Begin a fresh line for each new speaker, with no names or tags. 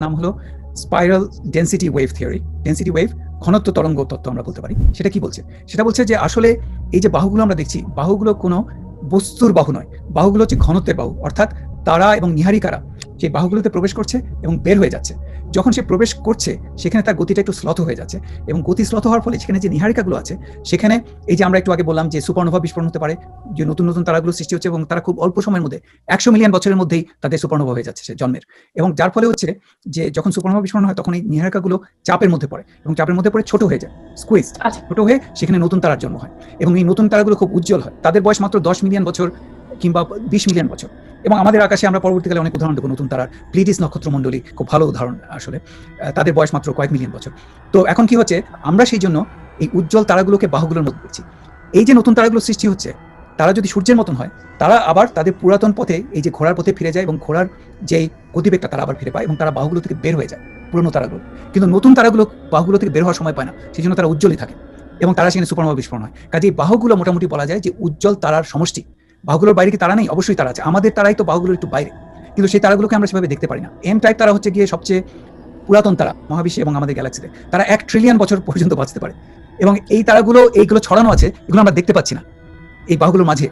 নাম হলো spiral density wave theory. Density wave ঘনত্ব তরঙ্গ তত্ত্ব আমরা বলতে পারি। সেটা কি বলছে? সেটা বলছে যে আসলে এই যে বাহুগুলো আমরা দেখছি, বাহুগুলো কোনো বস্তুর বাহু নয়, বাহুগুলো হচ্ছে ঘনত্বের বাহু। অর্থাৎ তারা এবং নীহারিকারা সেই বাহুগুলোতে প্রবেশ করছে এবং বের হয়ে যাচ্ছে। যখন সে প্রবেশ করছে সেখানে তার গতিটা একটু শ্লথ হয়ে যাচ্ছে, এবং গতি শ্লথ হওয়ার ফলে সেখানে যে নীহারিকাগুলো আছে সেখানে এই যে আমরা একটু আগে বললাম যে সুপারনোভা বিস্ফোরণ হতে পারে, যে নতুন নতুন তারাগুলো সৃষ্টি হচ্ছে এবং তারা খুব অল্প সময়ের মধ্যে 100 মিলিয়ন বছরের মধ্যেই তাদের সুপারনোভা হয়ে যাচ্ছে সে জন্মের। এবং যার ফলে হচ্ছে যে যখন সুপারনোভা বিস্ফোরণ হয় তখন এই নীহারিকাগুলো চাপের মধ্যে পড়ে এবং চাপের মধ্যে পড়ে ছোট হয়ে যায়, স্কুইজড,
আচ্ছা।
ছোট হয়ে সেখানে নতুন তারার জন্ম হয়। এবং এই নতুন তারাগুলো খুব উজ্জ্বল হয়, তাদের বয়স মাত্র 10 মিলিয়ন বছর কিংবা 20 মিলিয়ন বছর। এবং আমাদের আকাশে আমরা পরবর্তীকালে অনেক উদাহরণ দেবো নতুন তারার। প্লিটিস নক্ষত্রমণ্ডলী খুব ভালো উদাহরণ আসলে, তাদের বয়স মাত্র কয়েক মিলিয়ন বছর। তো এখন কি হচ্ছে, আমরা সেই জন্য এই উজ্জ্বল তারাগুলোকে বাহুগুলোর মধ্যে দেখছি। এই যে নতুন তারাগুলো সৃষ্টি হচ্ছে, তারা যদি সূর্যের মতন হয়, তারা আবার তাদের পুরাতন পথে, এই যে ঘোড়ার পথে ফিরে যায় এবং ঘোড়ার যেই গতিবেগটা তারা আবার ফিরে পায় এবং তারা বাহুগুলো থেকে বের হয়ে যায়, পুরনো তারাগুলো। কিন্তু নতুন তারাগুলো বাহুগুলো থেকে বের হওয়ার সময় পায় না, সেই জন্য তারা উজ্জ্বলই থাকে এবং তারা সেখানে সুপারনোভা বিস্ফোরণ হয়। কাজে বাহুগুলো মোটামুটি বলা যায় যে উজ্জ্বল তারার সমষ্টি। বাহুগুলোর বাইরে কি তারা নেই? অবশ্যই তারা আছে, আমাদের তারাই তো বাহুগুলোর একটু বাইরে, কিন্তু সেই তারাগুলোকে আমরা সেভাবে দেখতে পারি না। এম টাইপ তারা হচ্ছে গিয়ে সবচেয়ে পুরাতন তারা মহাবিশ্বে এবং আমাদের গ্যালাক্সিতে। তারা 1 ট্রিলিয়ন বছর পর্যন্ত বাঁচতে পারে এবং এই তারাগুলো এইগুলো ছড়ানো আছে, এগুলো আমরা দেখতে পাচ্ছি না এই বাহুগুলোর মাঝে।